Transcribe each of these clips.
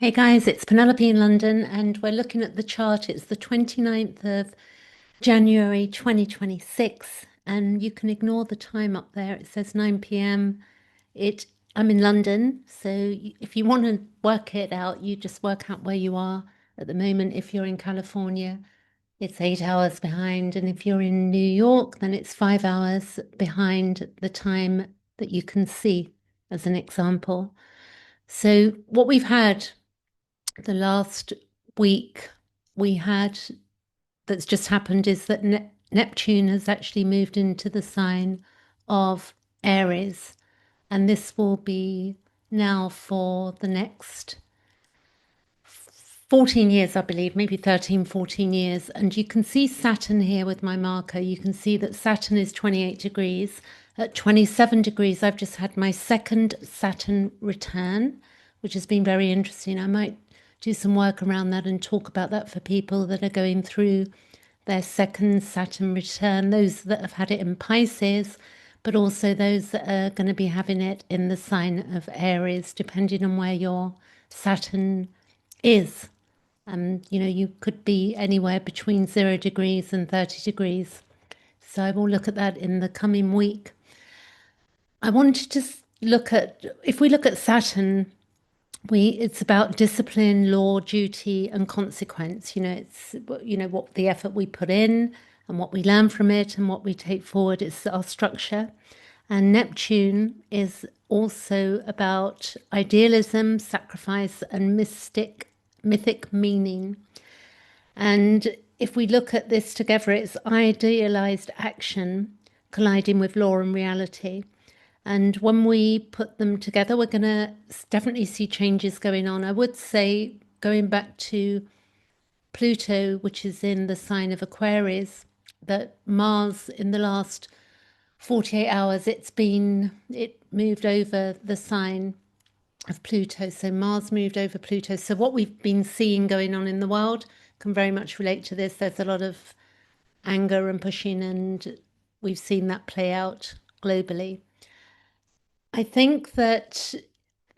Hey guys, it's Penelope in London, and we're looking at the chart. It's the 29th of January 2026, and you can ignore the time up there. It says 9 p.m. I'm in London, so if you want to work it out, you just work out where you are at the moment. If you're in California, it's 8 hours behind, and if you're in New York, then it's 5 hours behind the time that you can see, as an example. So what we've had the last week we had that's just happened is that Neptune has actually moved into the sign of Aries, and this will be now for the next 14 years, I believe, maybe 13, 14 years. And you can see Saturn here with my marker. You can see that Saturn is 28 degrees. At 27 degrees, I've just had my second Saturn return, which has been very interesting. I might do some work around that and talk about that for people that are going through their second Saturn return, those that have had it in Pisces, but also those that are going to be having it in the sign of Aries, depending on where your Saturn is. You could be anywhere between 0 degrees and 30 degrees. So I will look at that in the coming week. I wanted to look at, if we look at Saturn, it's about discipline, law, duty, and consequence. It's what the effort we put in and what we learn from it and what we take forward is our structure. And Neptune is also about idealism, sacrifice, and mythic meaning. And if we look at this together, it's idealized action colliding with law and reality. And when we put them together, we're going to definitely see changes going on. I would say, going back to Pluto, which is in the sign of Aquarius, that Mars in the last 48 hours, it moved over the sign of Pluto. So Mars moved over Pluto. So what we've been seeing going on in the world can very much relate to this. There's a lot of anger and pushing, and we've seen that play out globally. I think that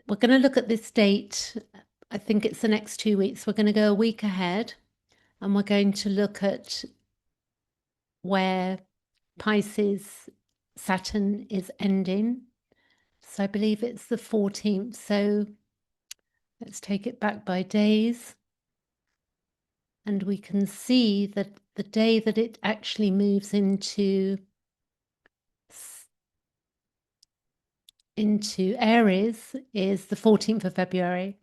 we're going to look at this date. I think it's the next 2 weeks. We're going to go a week ahead, and we're going to look at where Pisces Saturn is ending. So I believe it's the 14th. So let's take it back by days. And we can see that the day that it actually moves into Aries is the 14th of February,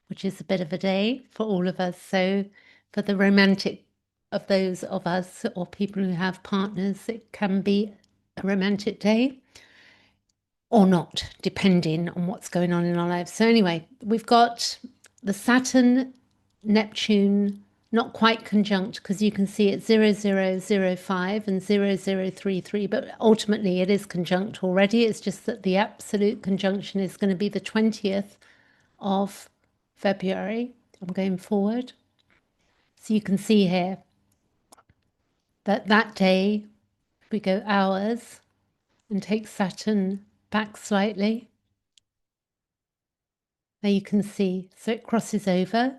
which is a bit of a day for all of us. So for the romantic of those of us or people who have partners, it can be a romantic day or not, depending on what's going on in our lives. So anyway, we've got the Saturn Neptune not quite conjunct, because you can see it's 0005 and 0033, but ultimately it is conjunct already. It's just that the absolute conjunction is going to be the 20th of February. I'm going forward. So you can see here that day, we go hours and take Saturn back slightly. There you can see, so it crosses over.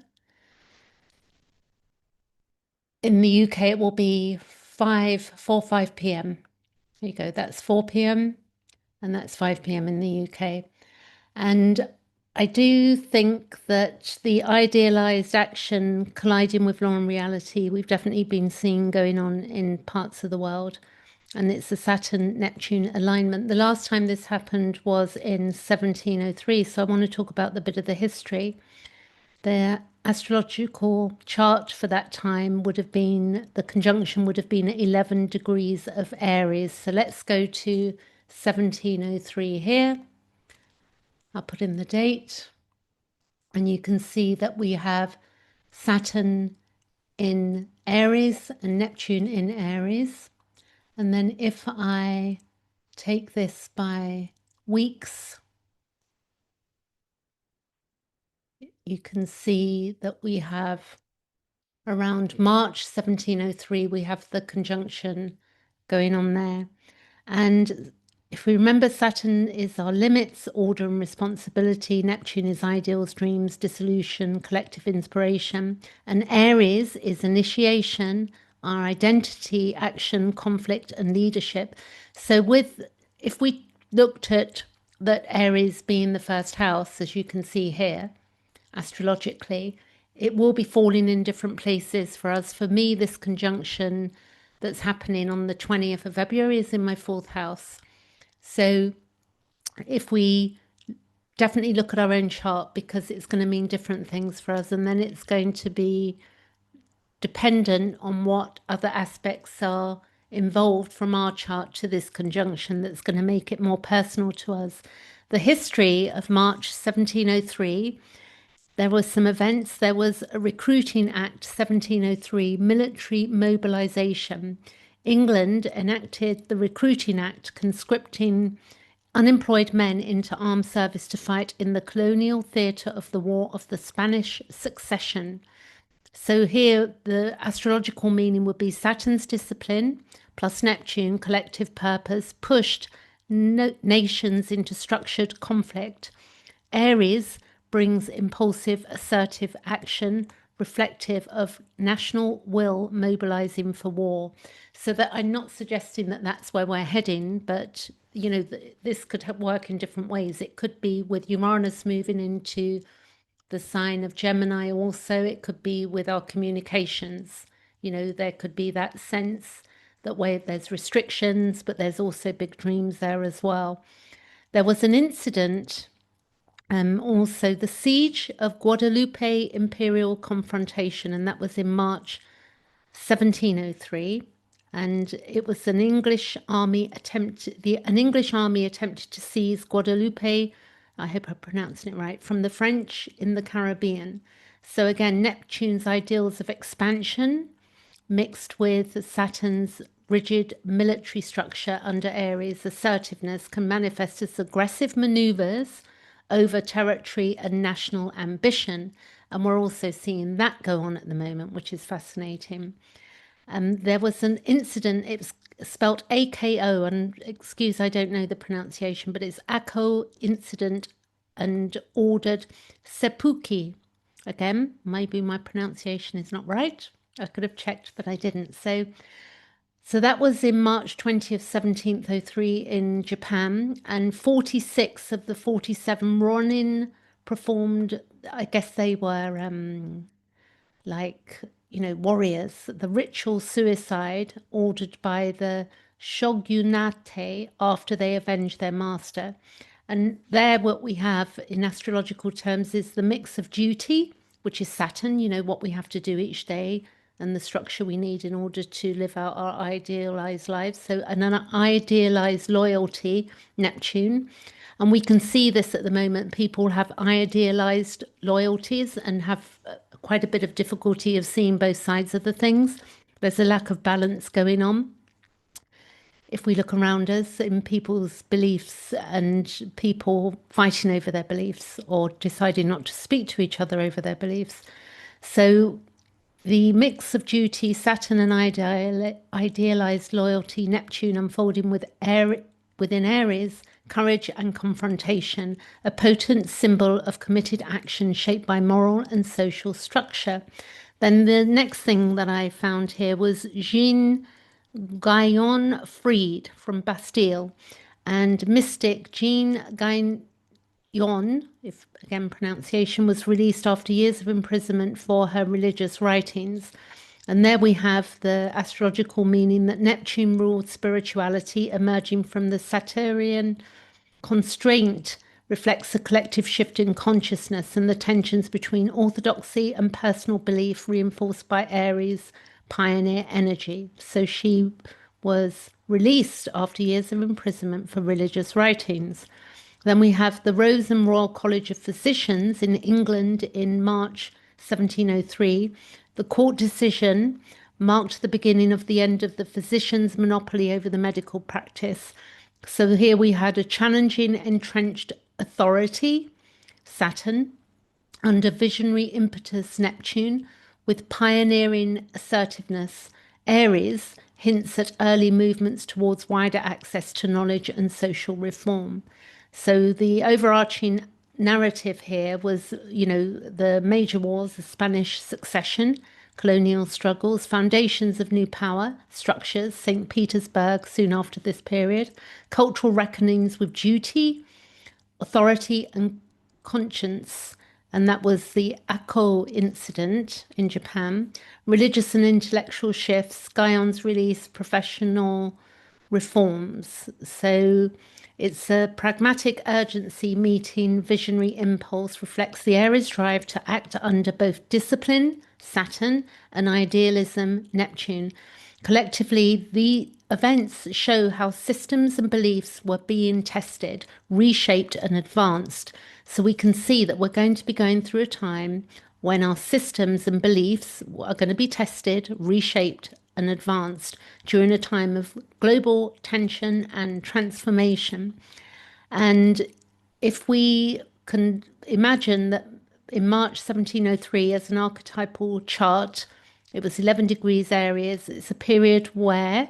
In the UK, it will be 5 p.m. There you go, that's 4 p.m. and that's 5 p.m. in the UK. And I do think that the idealized action colliding with law and reality, we've definitely been seeing going on in parts of the world. And it's the Saturn-Neptune alignment. The last time this happened was in 1703. So I want to talk about the bit of the history. The astrological chart for that time would have been, the conjunction would have been at 11 degrees of Aries. So let's go to 1703 here. I'll put in the date. And you can see that we have Saturn in Aries and Neptune in Aries. And then if I take this by weeks, you can see that we have around March 1703, we have the conjunction going on there. And if we remember, Saturn is our limits, order and responsibility. Neptune is ideals, dreams, dissolution, collective inspiration. And Aries is initiation, our identity, action, conflict, and leadership. So if we looked at that Aries being the first house, as you can see here, astrologically, it will be falling in different places for us. For me, this conjunction that's happening on the 20th of February is in my fourth house. So if we definitely look at our own chart, because it's going to mean different things for us, and then it's going to be dependent on what other aspects are involved from our chart to this conjunction that's going to make it more personal to us. The history of March 1703, there was some events. There was a Recruiting Act 1703, military mobilization. England enacted the Recruiting Act, conscripting unemployed men into armed service to fight in the colonial theatre of the War of the Spanish Succession. So here the astrological meaning would be Saturn's discipline plus Neptune, collective purpose, pushed nations into structured conflict. Aries brings impulsive, assertive action, reflective of national will mobilizing for war. So that I'm not suggesting that that's where we're heading, but this could work in different ways. It could be with Uranus moving into the sign of Gemini also. It could be with our communications. There could be that sense that where there's restrictions, but there's also big dreams there as well. There was an incident, also the siege of Guadalupe imperial confrontation, and that was in March 1703. And it was an English army attempted to seize Guadalupe, I hope I'm pronouncing it right, from the French in the Caribbean. So again, Neptune's ideals of expansion mixed with Saturn's rigid military structure under Aries, assertiveness can manifest as aggressive maneuvers over territory and national ambition. And we're also seeing that go on at the moment, which is fascinating. There was an incident, it was spelt AKO, and excuse, I don't know the pronunciation, but it's AKO incident and ordered Seppuku. Again, maybe my pronunciation is not right. I could have checked, but I didn't. So that was in March 20th, 1703 in Japan, and 46 of the 47 Ronin performed, I guess they were warriors, the ritual suicide ordered by the shogunate after they avenged their master. And there, what we have in astrological terms is the mix of duty, which is Saturn, what we have to do each day and the structure we need in order to live out our idealized lives. So, an idealized loyalty, Neptune. And we can see this at the moment. People have idealized loyalties and have quite a bit of difficulty of seeing both sides of the things. There's a lack of balance going on. If we look around us in people's beliefs and people fighting over their beliefs or deciding not to speak to each other over their beliefs. So the mix of duty, Saturn and idealized loyalty, Neptune unfolding within Aries, courage and confrontation, a potent symbol of committed action shaped by moral and social structure. Then the next thing that I found here was Jean Guyon freed from Bastille, and mystic Jean Guyon, if again pronunciation, was released after years of imprisonment for her religious writings. And there we have the astrological meaning that Neptune ruled spirituality, emerging from the Saturnian constraint reflects a collective shift in consciousness and the tensions between orthodoxy and personal belief reinforced by Aries' pioneer energy. So she was released after years of imprisonment for religious writings. Then we have the Rose and Royal College of Physicians in England in March 1703. The court decision marked the beginning of the end of the physician's monopoly over the medical practice. So here we had a challenging, entrenched authority, Saturn, under visionary impetus, Neptune, with pioneering assertiveness, Aries hints at early movements towards wider access to knowledge and social reform. So the overarching narrative here was, the major wars, the Spanish succession, colonial struggles, foundations of new power structures, St. Petersburg soon after this period, cultural reckonings with duty, authority, and conscience. And that was the Ako incident in Japan. Religious and intellectual shifts, Guyon's release, professional reforms. So it's a pragmatic urgency meeting visionary impulse, reflects the Aries drive to act under both discipline, Saturn, and idealism, Neptune. Collectively, the events show how systems and beliefs were being tested, reshaped, and advanced. So we can see that we're going to be going through a time when our systems and beliefs are going to be tested, reshaped, and advanced during a time of global tension and transformation. And if we can imagine that in March 1703, as an archetypal chart, it was 11 degrees Aries. It's a period where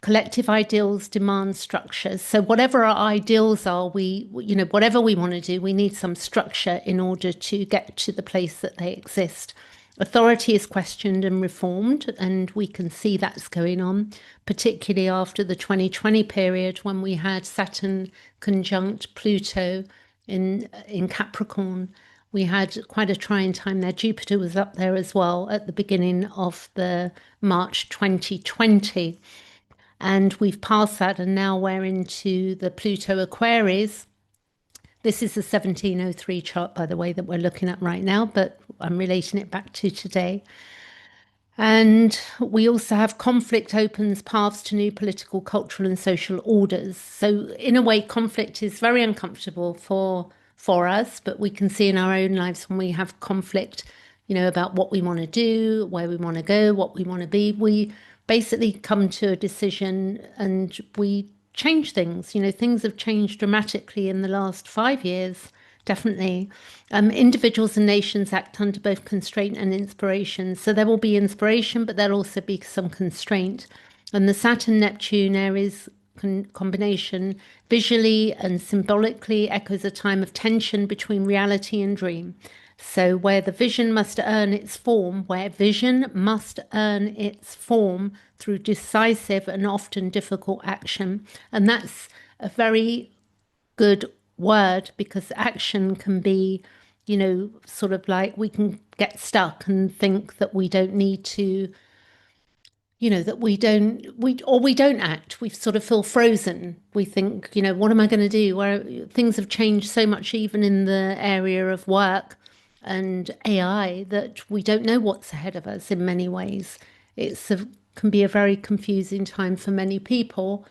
collective ideals demand structures. So whatever our ideals are, whatever we want to do, we need some structure in order to get to the place that they exist. Authority is questioned and reformed, and we can see that's going on, particularly after the 2020 period when we had Saturn conjunct Pluto in Capricorn. We had quite a trying time there. Jupiter was up there as well at the beginning of the March 2020. And we've passed that, and now we're into the Pluto Aquarius. This is the 1703 chart, by the way, that we're looking at right now, but I'm relating it back to today. And we also have conflict opens paths to new political, cultural, and social orders. So, in a way, conflict is very uncomfortable for us, but we can see in our own lives when we have conflict, about what we want to do, where we want to go, what we want to be. We basically come to a decision and we change things. Things have changed dramatically in the last 5 years. Definitely. Individuals and nations act under both constraint and inspiration. So there will be inspiration, but there'll also be some constraint. And the Saturn Neptune Aries combination visually and symbolically echoes a time of tension between reality and dream. So where the vision must earn its form, where vision must earn its form through decisive and often difficult action. And that's a very good word, because action can be, sort of like we can get stuck and think that we don't need to, that we don't act. We sort of feel frozen. We think, what am I going to do? Where things have changed so much, even in the area of work and AI, that we don't know what's ahead of us in many ways. Can be a very confusing time for many people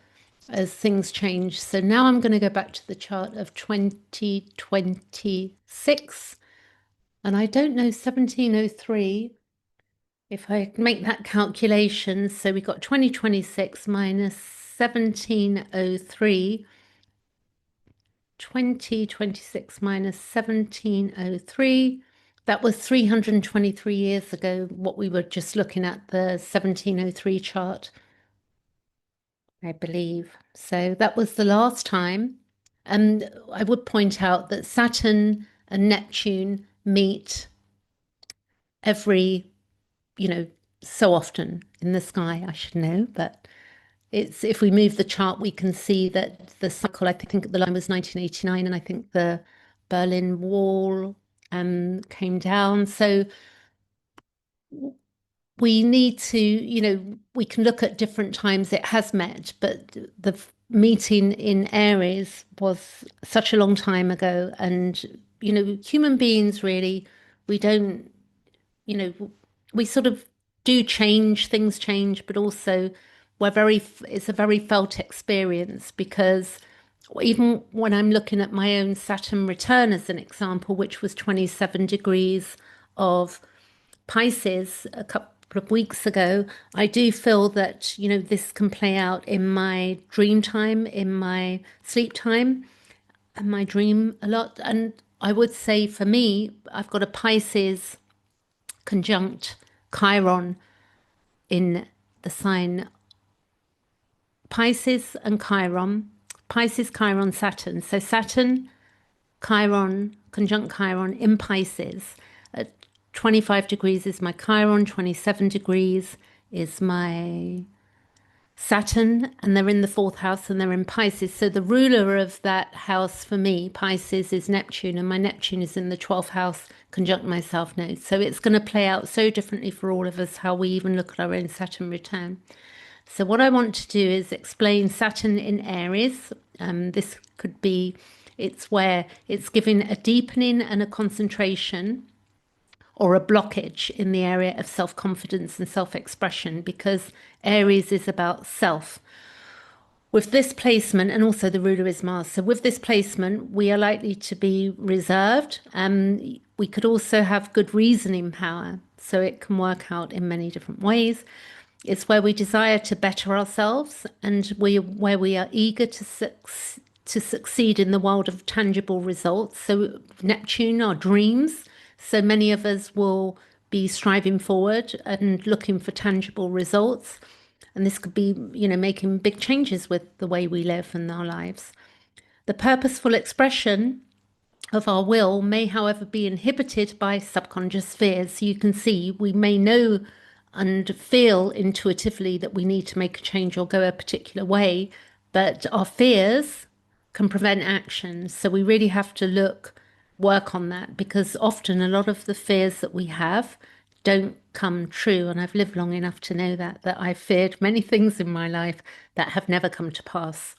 as things change. So now I'm going to go back to the chart of 2026. And I don't know 1703, if I make that calculation. So we got 2026 minus 1703. 2026 minus 1703. That was 323 years ago, what we were just looking at, the 1703 chart, I believe. So that was the last time. And I would point out that Saturn and Neptune meet every, so often in the sky. I should know, but it's, if we move the chart, we can see that the cycle, I think the line was 1989, and I think the Berlin Wall came down. So we need to, we can look at different times it has met, but the meeting in Aries was such a long time ago. And, human beings really, we don't, you know, we sort of do change, things change, but also it's a very felt experience, because even when I'm looking at my own Saturn return as an example, which was 27 degrees of Pisces a couple of weeks ago, I do feel that, this can play out in my dream time, in my sleep time, and my dream a lot. And I would say for me, I've got a Pisces conjunct Chiron in the sign Pisces and Chiron. Pisces, Chiron, Saturn. So Saturn, Chiron, conjunct Chiron in Pisces. At 25 degrees is my Chiron, 27 degrees is my Saturn, and they're in the fourth house and they're in Pisces. So the ruler of that house for me, Pisces, is Neptune, and my Neptune is in the 12th house, conjunct my South Node. So it's going to play out so differently for all of us, how we even look at our own Saturn return. So what I want to do is explain Saturn in Aries. This could be, it's where it's giving a deepening and a concentration or a blockage in the area of self-confidence and self-expression, because Aries is about self. With this placement, and also the ruler is Mars, so with this placement, we are likely to be reserved. We could also have good reasoning power, so it can work out in many different ways. It's where we desire to better ourselves, and where we are eager to succeed in the world of tangible results. So Neptune are dreams. So many of us will be striving forward and looking for tangible results. And this could be, making big changes with the way we live in our lives. The purposeful expression of our will may, however, be inhibited by subconscious fears. So you can see we may know and feel intuitively that we need to make a change or go a particular way, but our fears can prevent action. So we really have to work on that, because often a lot of the fears that we have don't come true. And I've lived long enough to know that I've feared many things in my life that have never come to pass.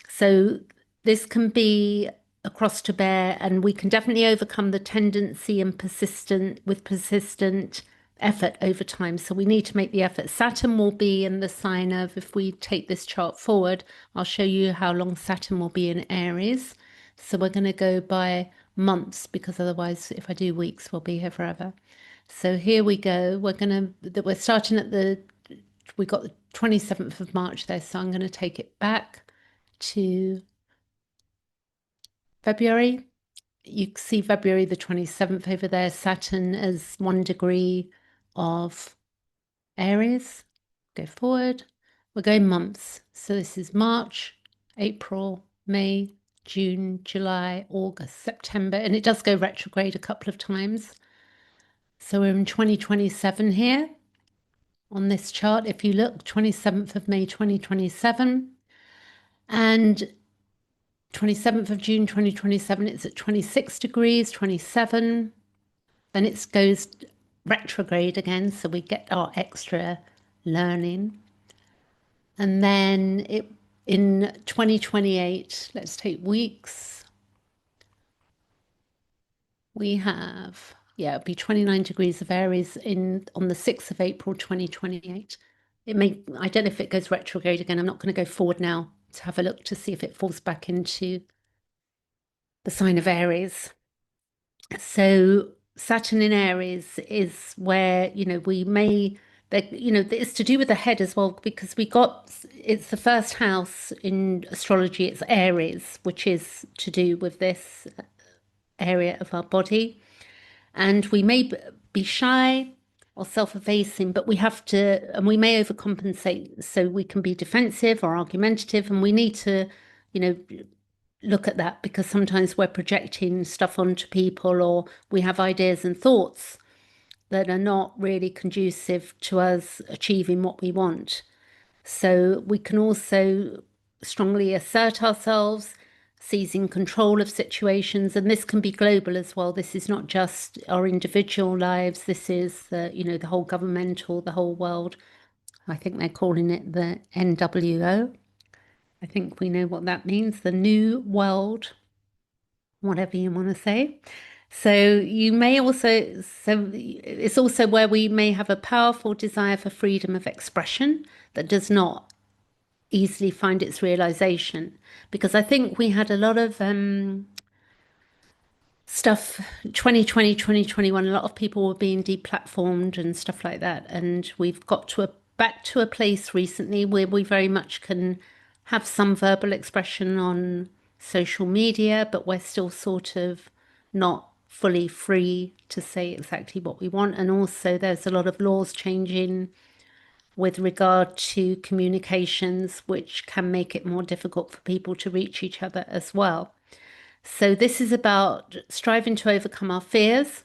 So this can be a cross to bear, and we can definitely overcome the tendency and persistent effort over time. So we need to make the effort. Saturn will be in the sign of, if we take this chart forward, I'll show you how long Saturn will be in Aries. So we're going to go by months, because otherwise, if I do weeks, we'll be here forever. So here we go. We're starting at we got the 27th of March there. So I'm going to take it back to February. You can see February the 27th over there. Saturn is 1 degree of Aries. Go forward. We're going months. So this is March, April, May, June, July, August, September, and it does go retrograde a couple of times. So we're in 2027 here on this chart. If you look, 27th of May 2027 and 27th of June 2027, it's at 26 degrees, 27. Then it goes retrograde again, so we get our extra learning. And then in 2028, let's take weeks. We have, it'll be 29 degrees of Aries on the 6th of April 2028. I don't know if it goes retrograde again. I'm not going to go forward now to have a look to see if it falls back into the sign of Aries. So Saturn in Aries is where, it's to do with the head as well, because it's the first house in astrology, it's Aries, which is to do with this area of our body. And we may be shy or self-effacing, but and we may overcompensate. So we can be defensive or argumentative, and we need to, look at that, because sometimes we're projecting stuff onto people, or we have ideas and thoughts that are not really conducive to us achieving what we want. So we can also strongly assert ourselves, seizing control of situations, and this can be global as well. This is not just our individual lives. This is the whole governmental, the whole world. I think they're calling it the NWO. I think we know what that means, the New World, whatever you want to say. So it's also where we may have a powerful desire for freedom of expression that does not easily find its realization. Because I think we had a lot of stuff 2020, 2021, a lot of people were being deplatformed and stuff like that, and we've got back to a place recently where we very much can have some verbal expression on social media, but we're still sort of not fully free to say exactly what we want. And also there's a lot of laws changing with regard to communications, which can make it more difficult for people to reach each other as well. So, this is about striving to overcome our fears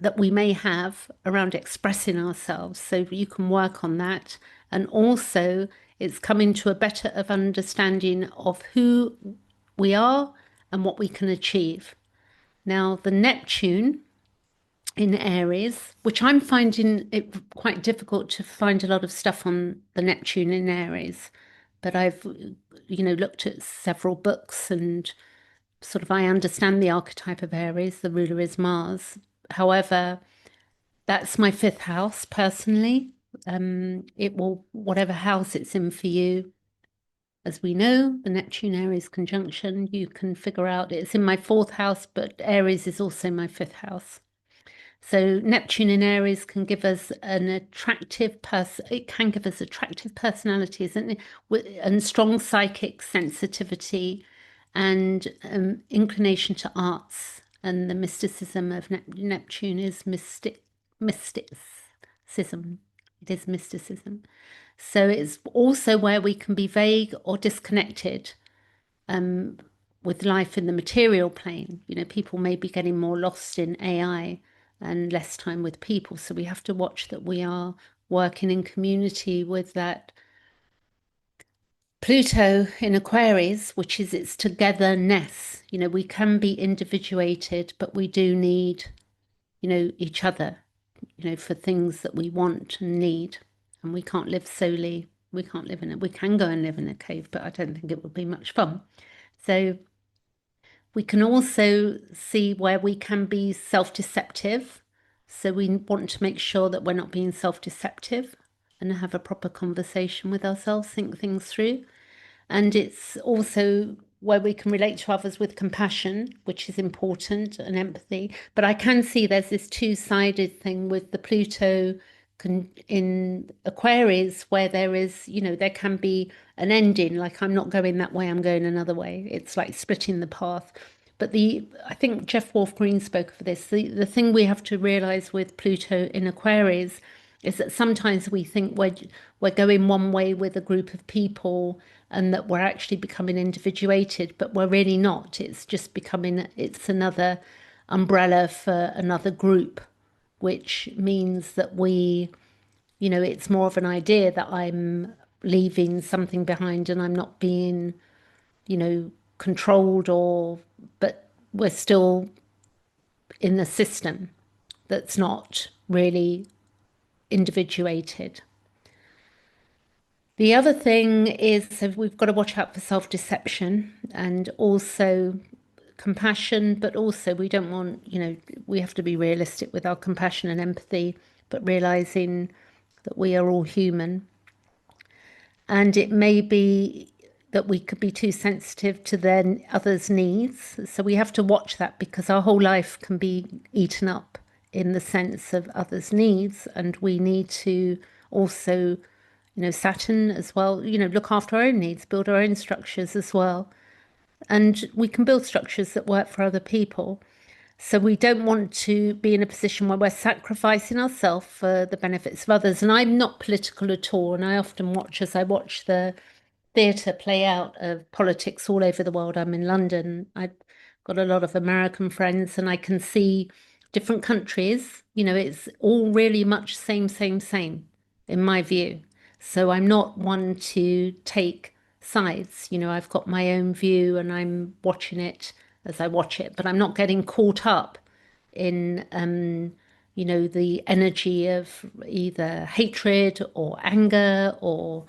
that we may have around expressing ourselves. So, you can work on that. And also, it's coming to a better of understanding of who we are and what we can achieve. Now, the Neptune in Aries, which I'm finding it quite difficult to find a lot of stuff on the Neptune in Aries, but I've, looked at several books and sort of I understand the archetype of Aries. The ruler is Mars. However, that's my fifth house personally. It will, whatever house it's in for you, as we know, the Neptune Aries conjunction, you can figure out it's in my fourth house, but Aries is also my fifth house. So Neptune in Aries can give us an attractive person. It can give us attractive personalities and strong psychic sensitivity and inclination to arts. And the mysticism of Neptune is mysticism. It is mysticism. So it's also where we can be vague or disconnected with life in the material plane. People may be getting more lost in AI and less time with people. So we have to watch that we are working in community with that Pluto in Aquarius, which is its togetherness. We can be individuated, but we do need, each other, for things that we want and need. And we can't live solely. We can't live in it. We can go and live in a cave, but I don't think it would be much fun. So we can also see where we can be self-deceptive. So we want to make sure that we're not being self-deceptive and have a proper conversation with ourselves, think things through. And it's also where we can relate to others with compassion, which is important, and empathy. But I can see there's this two-sided thing with the Pluto in Aquarius, where there is, there can be an ending, like I'm not going that way, I'm going another way. It's like splitting the path. But I think Jeff Wolf Green spoke of this. The thing we have to realize with Pluto in Aquarius is that sometimes we think we're going one way with a group of people and that we're actually becoming individuated, but we're really not. It's just it's another umbrella for another group, which means that it's more of an idea that I'm leaving something behind and I'm not being, controlled but we're still in the system that's not really individuated. The other thing is, so we've got to watch out for self-deception and also compassion, but also we don't want, we have to be realistic with our compassion and empathy, but realizing that we are all human. And it may be that we could be too sensitive to then others' needs. So we have to watch that because our whole life can be eaten up in the sense of others' needs. And we need to also, Saturn as well, look after our own needs, build our own structures as well. And we can build structures that work for other people. So we don't want to be in a position where we're sacrificing ourselves for the benefits of others. And I'm not political at all. And I often watch, as I watch the theatre play out of politics all over the world. I'm in London. I've got a lot of American friends and I can see different countries. It's all really much same, in my view. So I'm not one to take sides. I've got my own view and I'm watching it as I watch it, but I'm not getting caught up in the energy of either hatred or anger or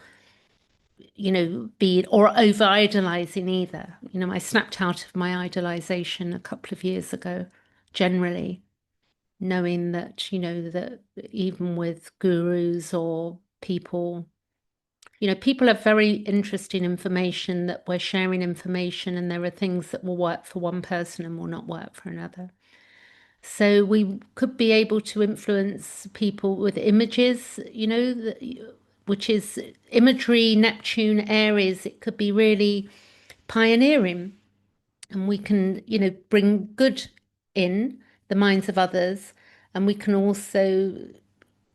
be or over idolizing either. I snapped out of my idolization a couple of years ago, generally, knowing that, that even with gurus or people, people have very interesting information that we're sharing information, and there are things that will work for one person and will not work for another. So we could be able to influence people with images, which is imagery, Neptune, Aries. It could be really pioneering. And we can, bring good in the minds of others. And we can also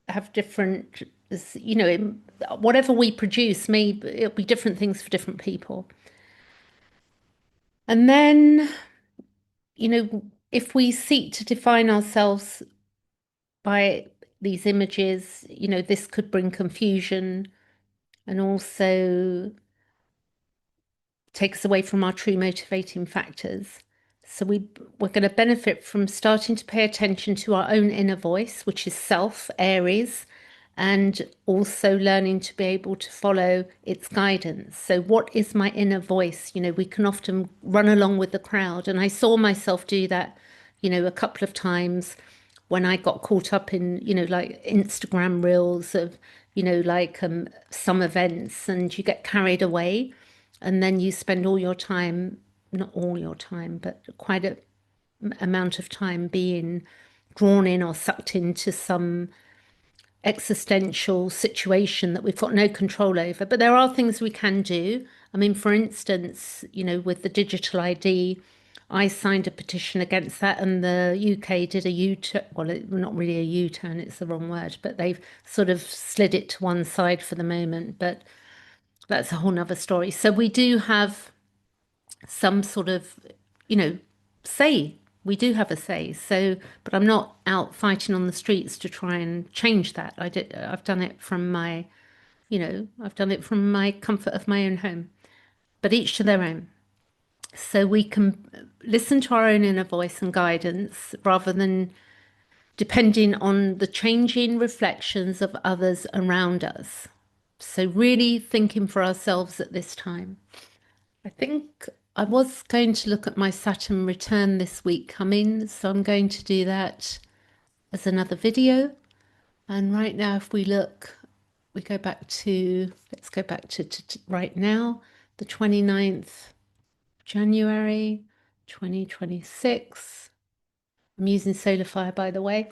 have different You know, whatever we produce, maybe it'll be different things for different people. And then, you know, if we seek to define ourselves by these images, you know, this could bring confusion and also take us away from our true motivating factors. So we're going to benefit from starting to pay attention to our own inner voice, which is self, Aries, and also learning to be able to follow its guidance. So what is my inner voice? You know, we can often run along with the crowd, and I saw myself do that, you know, a couple of times when I got caught up in, you know, like Instagram reels of, you know, like some events, and you get carried away, and then you spend all your time, not all your time, but quite a amount of time being drawn in or sucked into some existential situation that we've got no control over. But there are things we can do. I mean, for instance, you know, with the digital ID, I signed a petition against that, and the UK did a U-turn. Well, not really a U-turn, it's the wrong word, but they've sort of slid it to one side for the moment. But that's a whole nother story. So we do have some sort of, you know, say. We do have a say. So, but I'm not out fighting on the streets to try and change that. I've done it from my, you know, I've done it from my comfort of my own home. But each to their own. So we can listen to our own inner voice and guidance rather than depending on the changing reflections of others around us. So really thinking for ourselves at this time. I think I was going to look at my Saturn return this week coming, so I'm going to do that as another video. And right now, if we look, we go back to, let's go back to right now, the 29th January 2026. I'm using Solar Fire, by the way.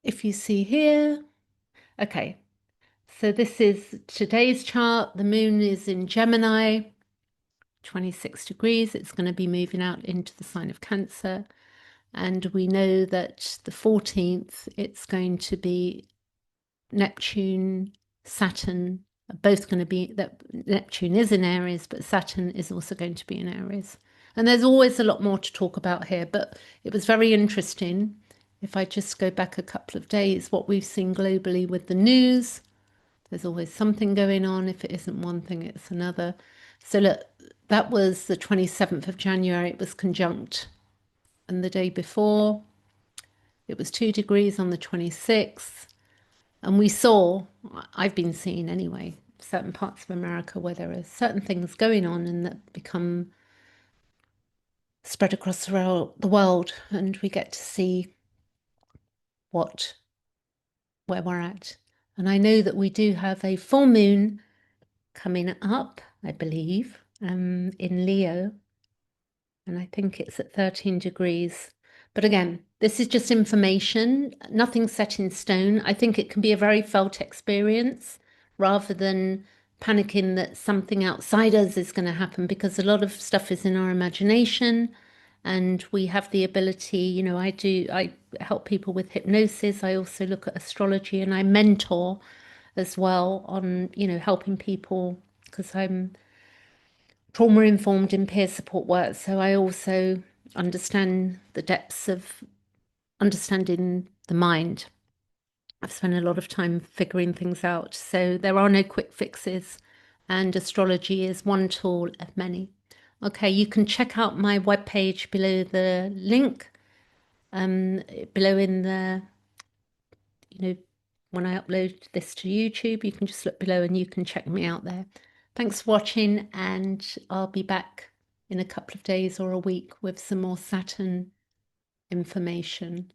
If you see here, okay, so this is today's chart. The moon is in Gemini. 26 degrees, it's going to be moving out into the sign of Cancer. And we know that the 14th, it's going to be Neptune, Saturn, are both going to be, that Neptune is in Aries, but Saturn is also going to be in Aries. And there's always a lot more to talk about here, but it was very interesting. If I just go back a couple of days, what we've seen globally with the news, there's always something going on. If it isn't one thing, it's another. So look, that was the 27th of January. It was conjunct. And the day before, it was 2 degrees on the 26th. And we saw, I've been seeing anyway, certain parts of America where there are certain things going on and that become spread across the world. And we get to see where we're at. And I know that we do have a full moon coming up, I believe, in Leo, and I think it's at 13 degrees. But again, this is just information, nothing set in stone. I think it can be a very felt experience rather than panicking that something outside us is going to happen, because a lot of stuff is in our imagination and we have the ability, you know, I help people with hypnosis. I also look at astrology and I mentor as well on, you know, helping people because I'm trauma informed in peer support work. So I also understand the depths of understanding the mind. I've spent a lot of time figuring things out. So there are no quick fixes, and astrology is one tool of many. Okay, you can check out my webpage below the link, below in the, you know, when I upload this to YouTube, you can just look below and you can check me out there. Thanks for watching, and I'll be back in a couple of days or a week with some more Saturn information.